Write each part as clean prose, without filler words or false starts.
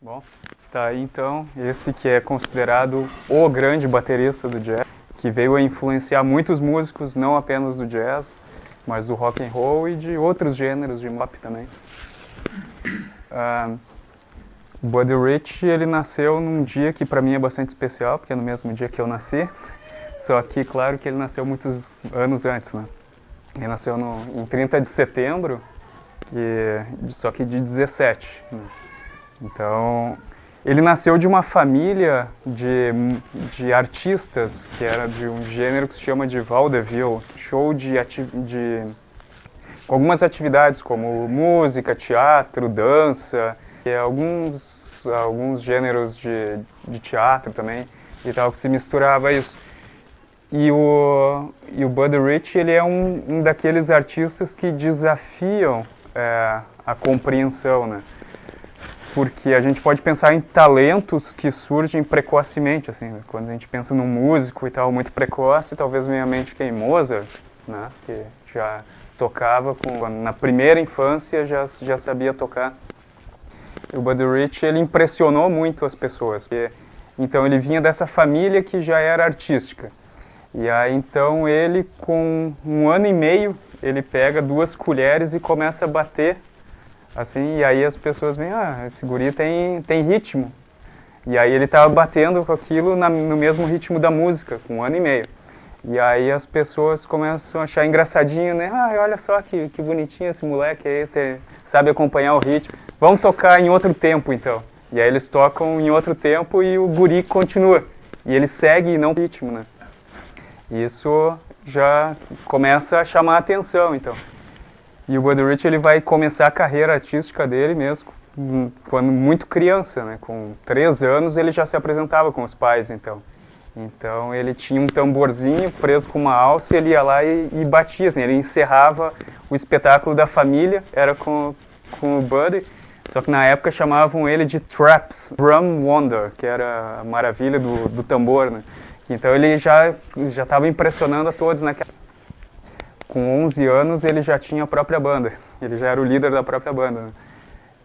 Bom, tá aí então, esse que é considerado o grande baterista do jazz, que veio a influenciar muitos músicos, não apenas do jazz, mas do rock and roll e de outros gêneros de pop também. Buddy Rich, ele nasceu num dia que para mim é bastante especial, porque é no mesmo dia que eu nasci, só que claro que ele nasceu muitos anos antes, né? Ele nasceu em 30 de setembro, só que de 17, né? Então, ele nasceu de uma família de artistas, que era de um gênero que se chama de vaudeville, show com algumas atividades como música, teatro, dança, e alguns gêneros de teatro também, e tal, que se misturava a isso. E o Buddy Rich, ele é um daqueles artistas que desafiam a compreensão, né? Porque a gente pode pensar em talentos que surgem precocemente, assim, né? Quando a gente pensa num músico e tal, muito precoce, talvez venha à mente quem? Mozart, né? Que já tocava, na primeira infância já sabia tocar. E o Buddy Rich, ele impressionou muito as pessoas, então ele vinha dessa família que já era artística. E aí então ele, com 1 ano e meio, ele pega 2 colheres e começa a bater, assim, e aí as pessoas veem, esse guri tem ritmo. E aí ele estava batendo com aquilo no mesmo ritmo da música, com 1 ano e meio. E aí as pessoas começam a achar engraçadinho, né? Olha só que bonitinho esse moleque aí, sabe acompanhar o ritmo. Vamos tocar em outro tempo então. E aí eles tocam em outro tempo e o guri continua. E ele segue e não o ritmo, né? Isso já começa a chamar a atenção, então. E o Buddy Rich, ele vai começar a carreira artística dele mesmo quando muito criança, né? Com 3 anos ele já se apresentava com os pais, então. Então ele tinha um tamborzinho preso com uma alça e ele ia lá e batia, assim, ele encerrava o espetáculo da família, era com o Buddy, só que na época chamavam ele de Traps, Drum Wonder, que era a maravilha do tambor, né? Então ele já estava impressionando a todos naquela. Com 11 anos ele já tinha a própria banda, ele já era o líder da própria banda, né?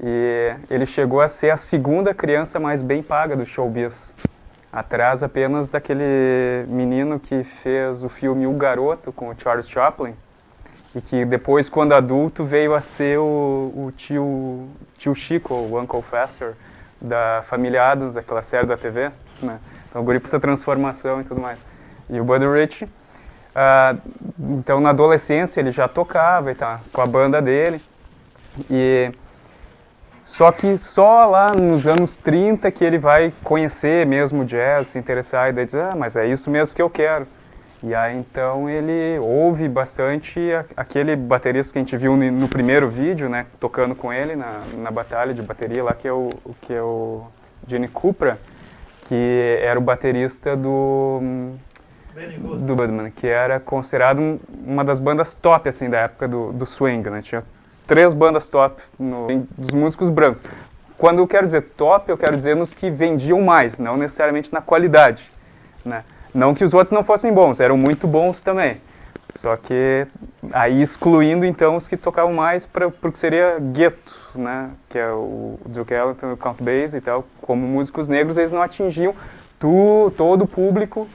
E ele chegou a ser a 2ª criança mais bem paga do showbiz, atrás apenas daquele menino que fez o filme O Garoto com o Charles Chaplin, e que depois, quando adulto, veio a ser o tio Chico, o Uncle Fester, da família Addams, aquela série da TV, né? Então o guri precisa transformação e tudo mais. E o Buddy Rich, então na adolescência ele já tocava e tá com a banda dele, só que só lá nos anos 30 que ele vai conhecer mesmo o jazz, se interessar, e daí diz, mas é isso mesmo que eu quero. E aí então ele ouve bastante aquele baterista que a gente viu no primeiro vídeo, né, tocando com ele na batalha de bateria lá, que é o Gene Krupa, que era o baterista do Goodman, que era considerado uma das bandas top, assim, da época do swing, né? Tinha 3 bandas top dos músicos brancos. Quando eu quero dizer top, eu quero dizer nos que vendiam mais, não necessariamente na qualidade, né? Não que os outros não fossem bons, eram muito bons também. Só que aí excluindo então os que tocavam mais para o que seria gueto, né? Que é o Duke Ellington, o Count Basie e tal. Como músicos negros, eles não atingiam todo o público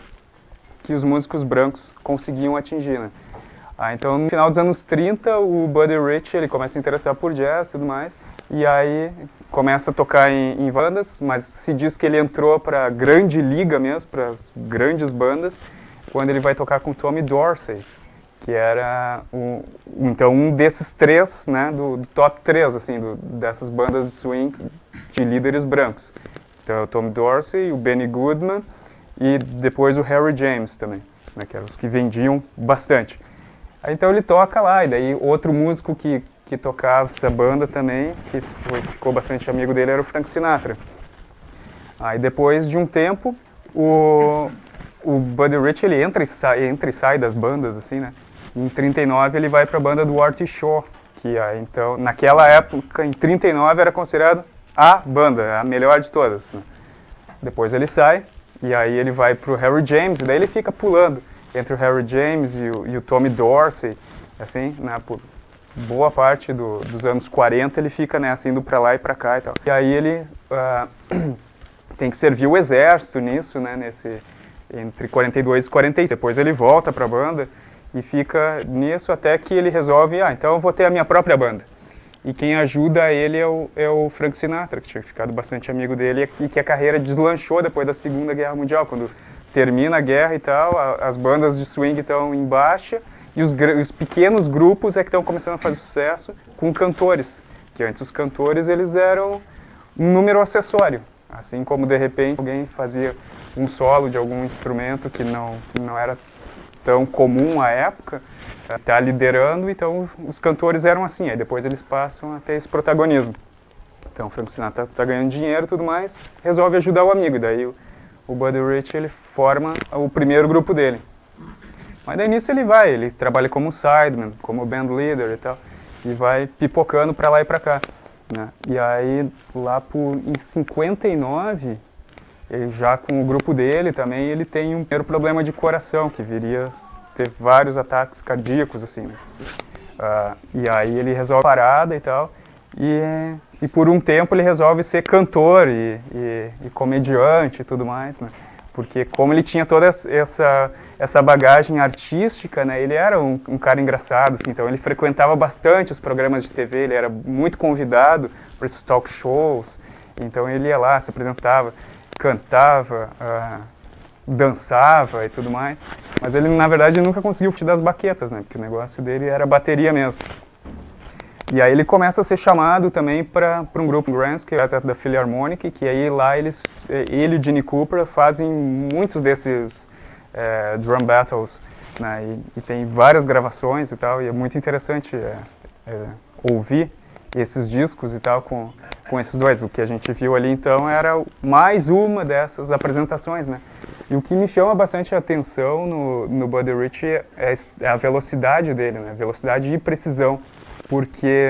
que os músicos brancos conseguiam atingir, né? Então no final dos anos 30, o Buddy Rich, ele começa a se interessar por jazz e tudo mais, e aí começa a tocar em bandas, mas se diz que ele entrou para a grande liga mesmo, para as grandes bandas, quando ele vai tocar com Tommy Dorsey, que era então um desses 3, né, do top 3, assim, dessas bandas de swing de líderes brancos. Então o Tommy Dorsey, o Benny Goodman e depois o Harry James também, né, que eram os que vendiam bastante. Aí, então ele toca lá, e daí outro músico que tocava essa banda também, que ficou bastante amigo dele, era o Frank Sinatra. Aí depois de um tempo, o Buddy Rich, ele entra e sai das bandas, assim, né? Em 39 ele vai para a banda do Artie Shaw, que então, naquela época, em 39, era considerado a banda, a melhor de todas, né? Depois ele sai, e aí ele vai para o Harry James, e daí ele fica pulando entre o Harry James e o Tommy Dorsey, assim, né, boa parte dos anos 40 ele fica nessa, indo para lá e para cá e tal. E aí ele tem que servir o exército nisso, né, entre 42 e 46. Depois ele volta para a banda e fica nisso até que ele resolve, então eu vou ter a minha própria banda. E quem ajuda ele é o Frank Sinatra, que tinha ficado bastante amigo dele e que a carreira deslanchou depois da Segunda Guerra Mundial. Quando termina a guerra e tal, as bandas de swing estão em baixa e os pequenos grupos é que estão começando a fazer sucesso com cantores. Que antes os cantores eles eram um número acessório. Assim como de repente alguém fazia um solo de algum instrumento que não era tão comum à época, está liderando, então os cantores eram assim, aí depois eles passam a ter esse protagonismo. Então o Frank Sinatra está ganhando dinheiro e tudo mais, resolve ajudar o amigo, daí o Buddy Rich ele forma o primeiro grupo dele. Mas daí nisso ele trabalha como sideman, como band leader e tal, e vai pipocando para lá e para cá, né? E aí lá em 59, ele já com o grupo dele também, ele tem um primeiro problema de coração, que viria a ter vários ataques cardíacos, assim, né? E aí ele resolve parada e tal, e por um tempo ele resolve ser cantor e comediante e tudo mais, né? Porque como ele tinha toda essa bagagem artística, né, ele era um cara engraçado, assim, então ele frequentava bastante os programas de TV, ele era muito convidado para esses talk shows, então ele ia lá, se apresentava, cantava, dançava e tudo mais, mas ele na verdade nunca conseguiu fugir das baquetas, né, porque o negócio dele era bateria mesmo. E aí ele começa a ser chamado também para um grupo Grants, que é da Philharmonic, que aí lá ele e o Gene Krupa fazem muitos desses drum battles, né, e tem várias gravações e tal, e é muito interessante ouvir esses discos e tal com esses dois. O que a gente viu ali então era mais uma dessas apresentações, né? E o que me chama bastante a atenção no Buddy Rich é a velocidade dele, né? Velocidade e precisão. Porque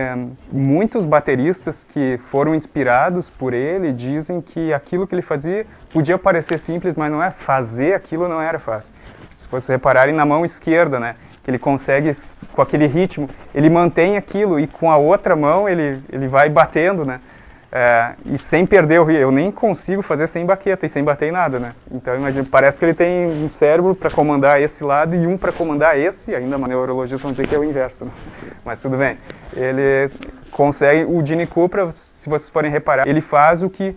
muitos bateristas que foram inspirados por ele dizem que aquilo que ele fazia podia parecer simples, mas não é. Fazer aquilo não era fácil. Se vocês repararem na mão esquerda, né, que ele consegue, com aquele ritmo, ele mantém aquilo e com a outra mão ele vai batendo, né, e sem perder o ritmo. Eu nem consigo fazer sem baqueta e sem bater em nada, né. Então imagina, parece que ele tem um cérebro para comandar esse lado e um para comandar esse, ainda uma neurologista vão dizer que é o inverso, né? Mas tudo bem. Ele consegue, o Gene Krupa, se vocês forem reparar, ele faz o que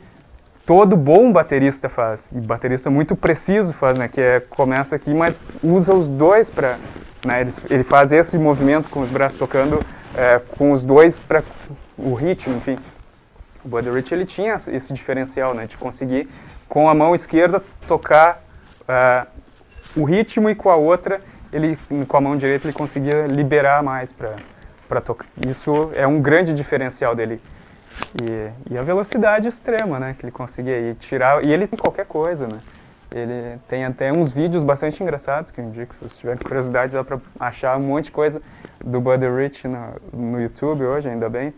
todo bom baterista faz, e baterista muito preciso faz, né, que começa aqui, mas usa os dois para, né, ele faz esse movimento com os braços tocando, com os dois para o ritmo, enfim. O Buddy Rich ele tinha esse diferencial, né, de conseguir com a mão esquerda tocar o ritmo e com a outra, com a mão direita ele conseguia liberar mais para tocar. Isso é um grande diferencial dele. E a velocidade extrema, né, que ele conseguia tirar, e ele tem qualquer coisa, né. Ele tem até uns vídeos bastante engraçados, que eu indico, se vocês tiverem curiosidade, dá para achar um monte de coisa do Buddy Rich no YouTube hoje, ainda bem.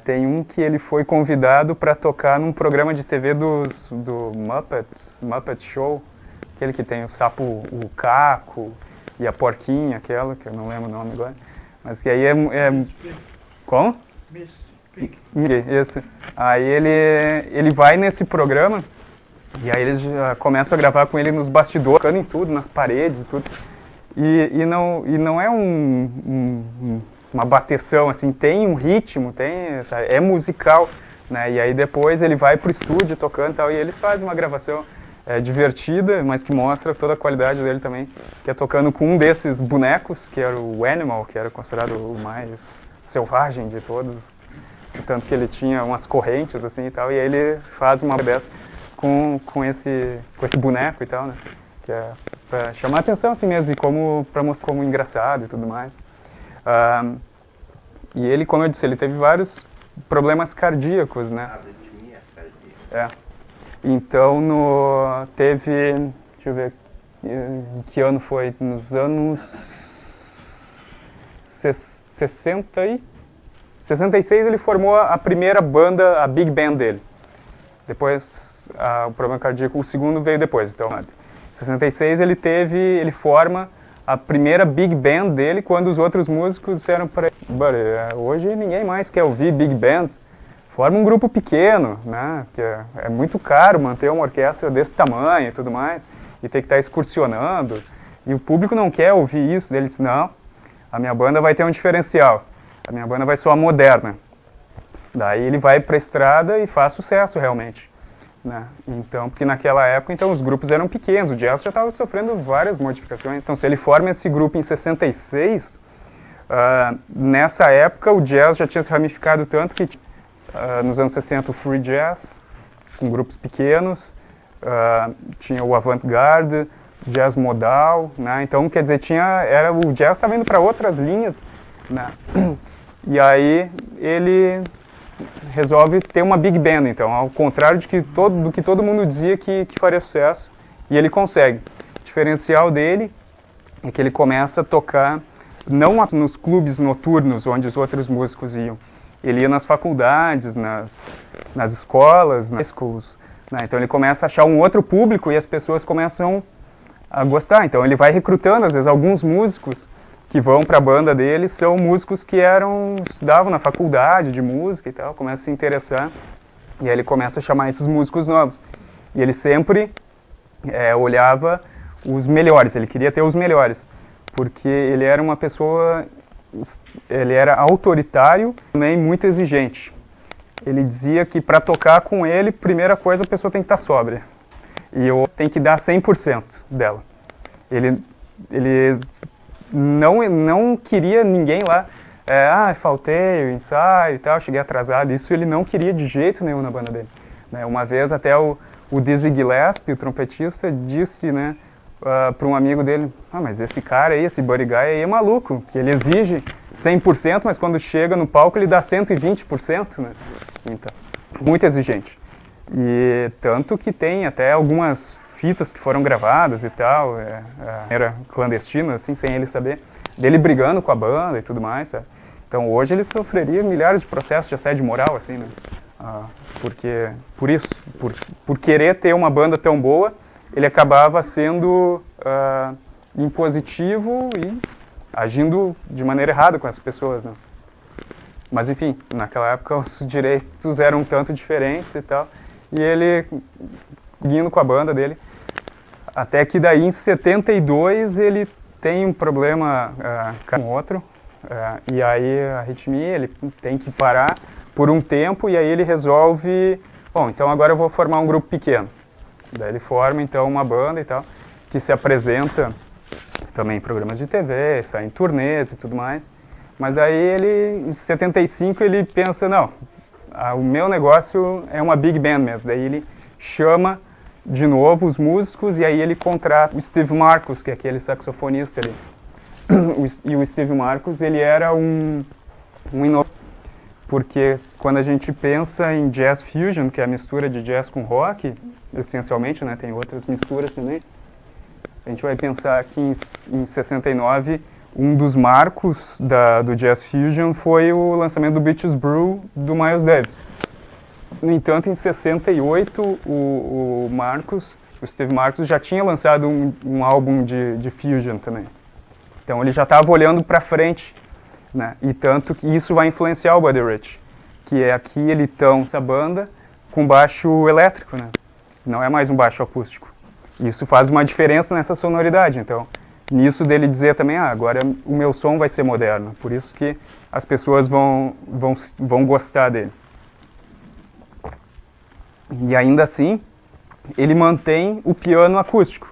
Tem um que ele foi convidado para tocar num programa de TV do Muppet Show, aquele que tem o sapo, o Caco e a porquinha, aquela, que eu não lembro o nome agora, mas que aí como? Esse. Aí ele vai nesse programa e aí eles já começam a gravar com ele nos bastidores, tocando em tudo, nas paredes e tudo. E não é uma bateção, assim, tem um ritmo, é musical, né? E aí depois ele vai pro estúdio tocando e tal, e eles fazem uma gravação divertida, mas que mostra toda a qualidade dele também, que é tocando com um desses bonecos, que era o Animal, que era considerado o mais selvagem de todos. Tanto que ele tinha umas correntes assim e tal, e aí ele faz uma dessa com esse boneco e tal, né? Que é pra chamar a atenção assim mesmo, e pra mostrar como engraçado e tudo mais. E ele, como eu disse, ele teve vários problemas cardíacos, né? Então teve, deixa eu ver, em que ano foi? Nos anos 66 ele formou a primeira banda, a Big Band dele. Depois, o problema cardíaco, o segundo veio depois. Então, em 66 ele forma a primeira big band dele quando os outros músicos disseram para ele, hoje ninguém mais quer ouvir big band, forma um grupo pequeno, né? Que é muito caro manter uma orquestra desse tamanho e tudo mais, e ter que estar excursionando, e o público não quer ouvir isso. Ele disse, não, a minha banda vai ter um diferencial, a minha banda vai soar moderna. Daí ele vai para a estrada e faz sucesso realmente. Né? Então, porque naquela época então, os grupos eram pequenos, o jazz já estava sofrendo várias modificações. Então, se ele forma esse grupo em 66, nessa época o jazz já tinha se ramificado tanto que nos anos 60 o free jazz, com grupos pequenos, tinha o avant-garde, jazz modal, né? Então, quer dizer, o jazz estava indo para outras linhas, né? E aí ele resolve ter uma big band, então, ao contrário do que todo mundo dizia que faria sucesso, e ele consegue. O diferencial dele é que ele começa a tocar não nos clubes noturnos onde os outros músicos iam, ele ia nas faculdades, nas escolas, nas schools, né? Então ele começa a achar um outro público e as pessoas começam a gostar. Então ele vai recrutando, às vezes, alguns músicos que vão para a banda dele são músicos que estudavam na faculdade de música e tal, começa a se interessar, e aí ele começa a chamar esses músicos novos. E ele sempre olhava os melhores, ele queria ter os melhores, porque ele era uma pessoa, ele era autoritário, também muito exigente. Ele dizia que para tocar com ele, primeira coisa, a pessoa tem que estar sóbria, e eu tenho que dar 100% dela. Ele não queria ninguém lá, faltei o ensaio e tal, cheguei atrasado, isso ele não queria de jeito nenhum na banda dele. Né? Uma vez até o Dizzy Gillespie, o trompetista, disse, né, para um amigo dele, mas esse cara aí, esse Buddy Guy aí é maluco, que ele exige 100%, mas quando chega no palco ele dá 120%, né? Então, muito exigente. E tanto que tem até algumas fitas que foram gravadas e tal, era clandestina, assim, sem ele saber, dele brigando com a banda e tudo mais, sabe? Então hoje ele sofreria milhares de processos de assédio moral, assim, né? Porque, por querer ter uma banda tão boa, ele acabava sendo impositivo e agindo de maneira errada com as pessoas, né? Mas enfim, naquela época os direitos eram um tanto diferentes e tal, e ele indo com a banda dele, até que daí em 72 ele tem um problema com outro, e aí a arritmia, ele tem que parar por um tempo, e aí ele resolve, bom, então agora eu vou formar um grupo pequeno. Daí ele forma então uma banda e tal, que se apresenta também em programas de TV, sai em turnês e tudo mais, mas daí ele, em 75, ele pensa, não, o meu negócio é uma big band mesmo, daí ele chama de novo os músicos, e aí ele contrata o Steve Marcus, que é aquele saxofonista ali. E o Steve Marcus, ele era um inovador, porque quando a gente pensa em jazz fusion, que é a mistura de jazz com rock, essencialmente, né, tem outras misturas também, a gente vai pensar que em 69, um dos marcos do jazz fusion foi o lançamento do Beaches Brew do Miles Davis. No entanto, em 68, o Steve Marcus já tinha lançado um álbum de fusion também. Então ele já estava olhando para frente, né? E tanto que isso vai influenciar o Buddy Rich, que é aqui ele tem essa banda com baixo elétrico, né? Não é mais um baixo acústico. Isso faz uma diferença nessa sonoridade. Então, nisso dele dizer também, agora o meu som vai ser moderno, por isso que as pessoas vão gostar dele. E ainda assim, ele mantém o piano acústico.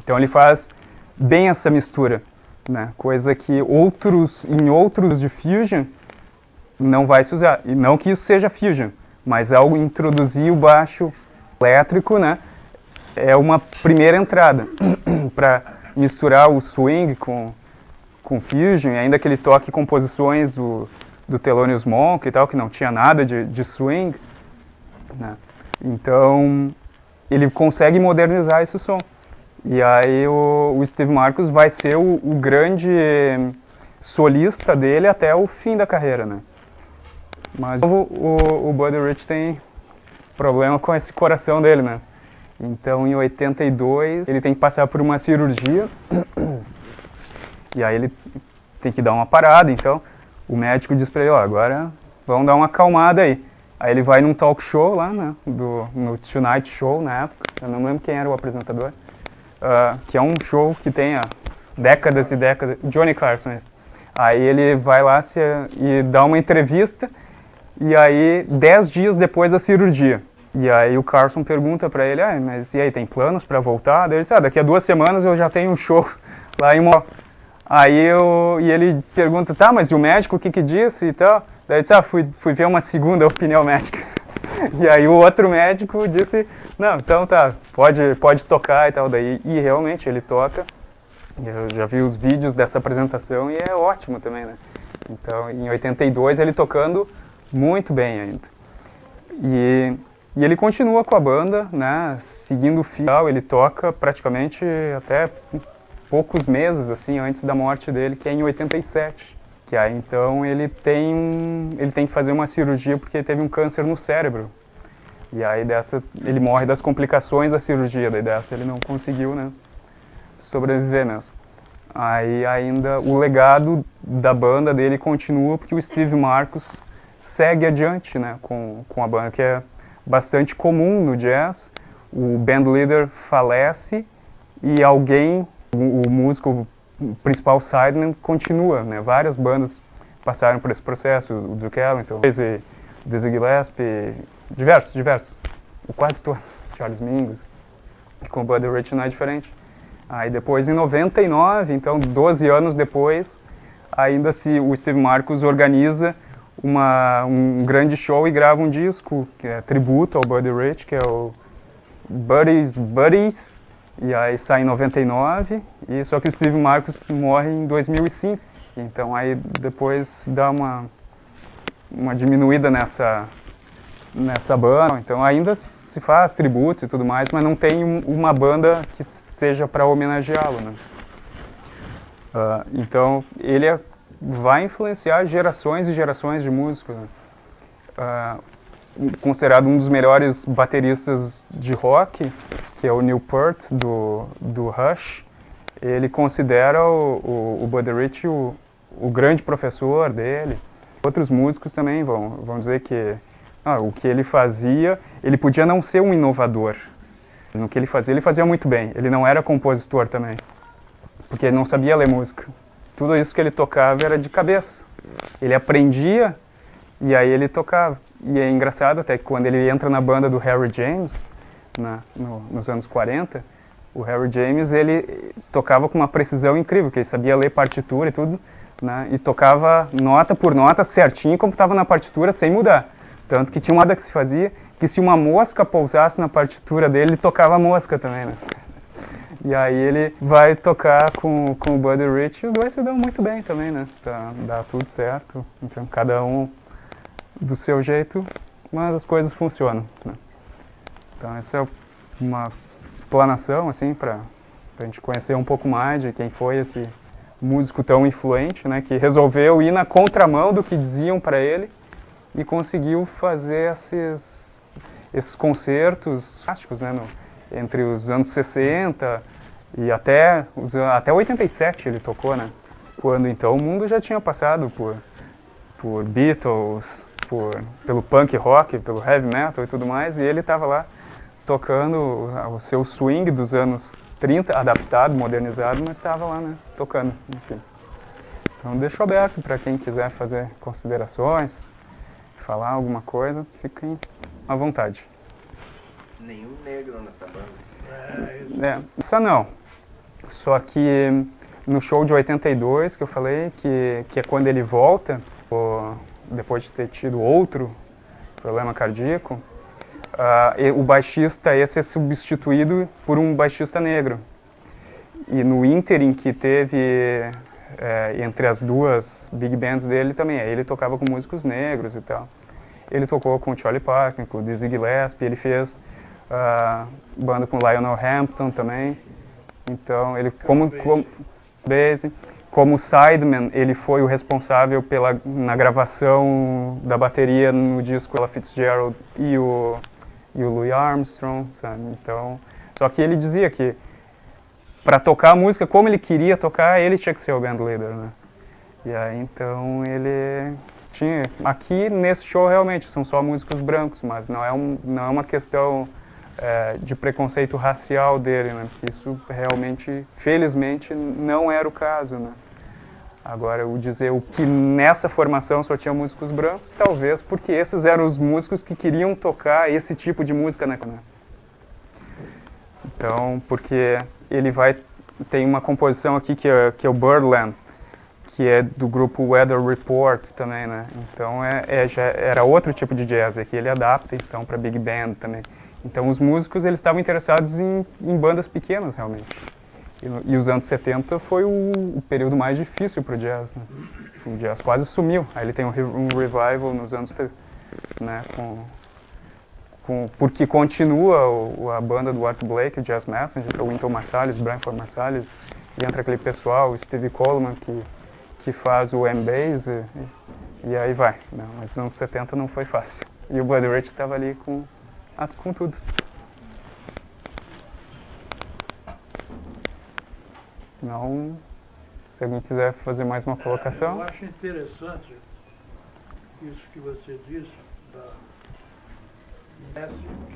Então ele faz bem essa mistura, né? Coisa que em outros de fusion não vai se usar. E não que isso seja fusion, mas ao introduzir o baixo elétrico, né, é uma primeira entrada para misturar o swing com fusion, e ainda que ele toque composições do Thelonious Monk e tal, que não tinha nada de swing, né? Então ele consegue modernizar esse som. E aí o Steve Marcus vai ser o grande solista dele até o fim da carreira, né? Mas o Buddy Rich tem problema com esse coração dele, né? Então em 82 ele tem que passar por uma cirurgia E aí ele tem que dar uma parada, então o médico diz pra ele, ó, agora vamos dar uma acalmada aí. Aí ele vai num talk show lá, né, no Tonight Show na época, eu não lembro quem era o apresentador, que é um show que tem há décadas e décadas, Johnny Carson, isso. Aí ele vai lá e dá uma entrevista, e aí 10 dias depois da cirurgia. E aí o Carson pergunta pra ele, mas e aí, tem planos pra voltar? Daí ele diz, daqui a 2 semanas eu já tenho um show lá em Montreal. E ele pergunta, tá, mas e o médico, o que disse e tal? Daí ele disse, fui ver uma segunda opinião médica. E aí o outro médico disse, não, então tá, pode tocar e tal. Daí, e realmente ele toca. Eu já vi os vídeos dessa apresentação e é ótimo também, né? Então, em 82 ele tocando muito bem ainda. E ele continua com a banda, né, seguindo o fio, ele toca praticamente até poucos meses assim antes da morte dele, que é em 87. Que aí então ele tem que fazer uma cirurgia porque ele teve um câncer no cérebro. E aí ele morre das complicações da cirurgia, daí dessa ele não conseguiu, né, sobreviver mesmo. Aí ainda o legado da banda dele continua porque o Steve Marcus segue adiante, né, com a banda, que é bastante comum no jazz. O band leader falece e o músico principal sideman continua, né? Várias bandas passaram por esse processo, o Duke Ellington, o Dizzy Gillespie, diversos, quase todos, Charles Mingus, com o Buddy Rich não é diferente. Aí depois, em 99, então 12 anos depois, ainda o Steve Marcus organiza um grande show e grava um disco, que é tributo ao Buddy Rich, que é o Buddies, e aí sai em 99, só que o Steve Marcus morre em 2005. Então aí depois dá uma diminuída nessa banda. Então ainda se faz tributos e tudo mais, mas não tem uma banda que seja para homenageá-lo, né? Então ele vai influenciar gerações e gerações de músicos, né? Considerado um dos melhores bateristas de rock, que é o Neil Peart, do Rush. Ele considera o Buddy Rich o grande professor dele. Outros músicos também vão dizer que o que ele fazia, ele podia não ser um inovador. No que ele fazia muito bem. Ele não era compositor também, porque ele não sabia ler música. Tudo isso que ele tocava era de cabeça. Ele aprendia e aí ele tocava. E é engraçado até que quando ele entra na banda do Harry James, nos anos 40, o Harry James ele tocava com uma precisão incrível, porque ele sabia ler partitura e tudo, né, e tocava nota por nota certinho como estava na partitura, sem mudar. Tanto que tinha uma moda que se fazia, que se uma mosca pousasse na partitura dele, ele tocava a mosca também, né? E aí ele vai tocar com o Buddy Rich e os dois se dão muito bem também, né? Dá tudo certo, então cada um do seu jeito, mas as coisas funcionam, né? Então essa é uma explanação, assim, para a gente conhecer um pouco mais de quem foi esse músico tão influente, né? Que resolveu ir na contramão do que diziam para ele e conseguiu fazer esses concertos fantásticos, né? Entre os anos 60 e até 87 ele tocou, né? Quando então o mundo já tinha passado por Beatles, pelo punk rock, pelo heavy metal e tudo mais, e ele estava lá tocando o seu swing dos anos 30, adaptado, modernizado, mas estava lá, né, tocando, enfim. Então deixo aberto para quem quiser fazer considerações, falar alguma coisa, fiquem à vontade. Nenhum negro nessa banda? Essa não. Só que no show de 82, que eu falei, que é quando ele volta, depois de ter tido outro problema cardíaco, o baixista esse é substituído por um baixista negro. E no ínterim que teve entre as duas big bands dele também, ele tocava com músicos negros e tal. Ele tocou com o Charlie Parker, com o Dizzy Gillespie, ele fez banda com o Lionel Hampton também. Então ele como sideman, ele foi o responsável na gravação da bateria no disco Ella Fitzgerald e o Louis Armstrong, sabe? Então, só que ele dizia que para tocar a música como ele queria tocar, ele tinha que ser o band leader, né? E aí então ele tinha... Aqui nesse show realmente são só músicos brancos, mas não é uma questão de preconceito racial dele, né? Porque isso realmente, felizmente, não era o caso, né? Agora, eu dizer o que nessa formação só tinha músicos brancos, talvez porque esses eram os músicos que queriam tocar esse tipo de música, né? Então, porque ele tem uma composição aqui que é o Birdland, que é do grupo Weather Report também, né? Então, já era outro tipo de jazz, aqui ele adapta, então, para big band também. Então, os músicos, eles estavam interessados em bandas pequenas, realmente. E os anos 70 foi o período mais difícil para o jazz, né? O jazz quase sumiu. Aí ele tem um revival nos anos, né? Porque continua a banda do Art Blakey, o Jazz Messenger, o Wynton Marsalis, Branford Marsalis, e entra aquele pessoal, o Stevie Coleman, que faz o M-Bass, e aí vai. Não, mas os anos 70 não foi fácil. E o Buddy Rich estava ali com tudo. Não, se alguém quiser fazer mais uma colocação. Eu acho interessante isso que você disse,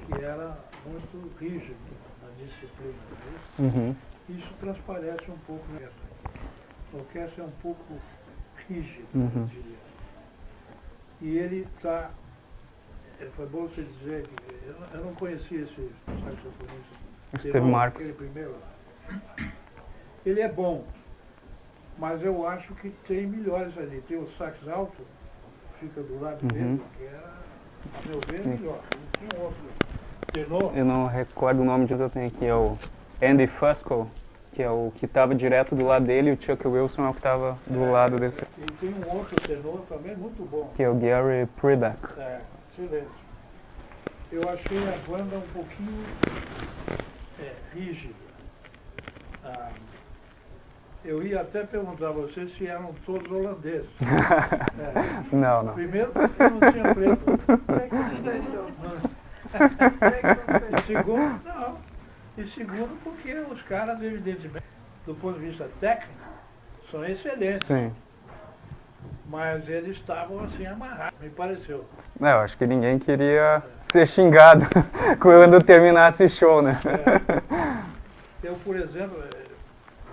que era muito rígido na disciplina. Uhum. Isso transparece um pouco nessa. O orquestra é um pouco rígido, eu diria. E ele está... Foi bom você dizer que eu não conhecia esse saxofonista. Steve Marcos. Aquele primeiro. Ele é bom, mas eu acho que tem melhores ali. Tem o sax alto, fica do lado dele, que era, a meu ver, melhor. E tinha um outro tenor. Eu não recordo o nome disso, eu tenho aqui, é o Andy Fusco, que é o que estava direto do lado dele, e o Chuck Wilson é o que estava do lado desse. E tem um outro tenor também muito bom. Que é o Gary Prebeck. Excelente. Eu achei a banda um pouquinho rígida. Eu ia até perguntar a você se eram todos holandeses. Não. Primeiro porque não tinha preto. E segundo porque os caras, evidentemente, do ponto de vista técnico, são excelentes. Sim. Mas eles estavam assim amarrados, me pareceu. Eu acho que ninguém queria ser xingado quando terminasse o show, né? Eu, por exemplo,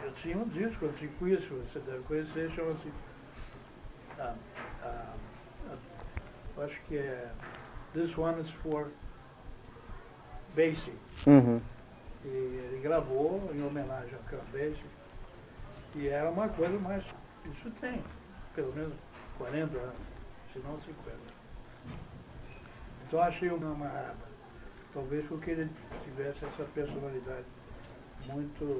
eu tinha um disco antigo, isso você deve conhecer, chama-se... acho que é This One is for Basie. E ele gravou em homenagem ao Count Basie. E era uma coisa mais... Isso tem pelo menos 40 anos, se não 50. Então achei uma amarrada. Talvez porque ele tivesse essa personalidade muito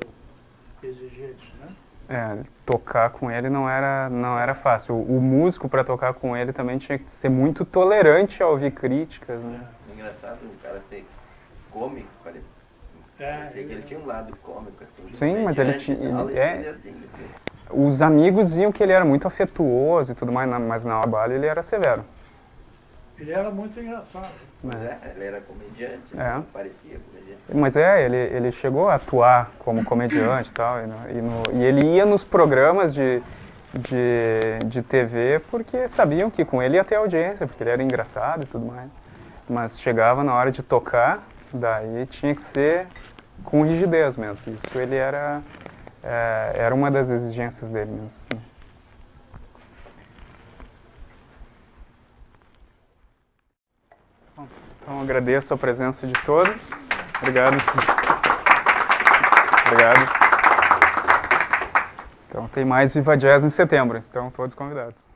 exigente, né? Tocar com ele não era fácil. O músico, para tocar com ele, também tinha que ser muito tolerante a ouvir críticas, né? É engraçado o cara ser cômico, parecia que ele tinha um lado cômico, assim. Sim, mas ele tinha... Assim. Os amigos diziam que ele era muito afetuoso e tudo mais, mas na trabalho ele era severo. Ele era muito engraçado. Mas ele era comediante, parecia comediante. Mas ele chegou a atuar como comediante e tal, e ele ia nos programas de TV porque sabiam que com ele ia ter audiência, porque ele era engraçado e tudo mais. Mas chegava na hora de tocar, daí tinha que ser com rigidez mesmo. Isso ele era uma das exigências dele mesmo. Então agradeço a presença de todos. Obrigado. Obrigado. Então tem mais Viva Jazz em setembro, estão todos convidados.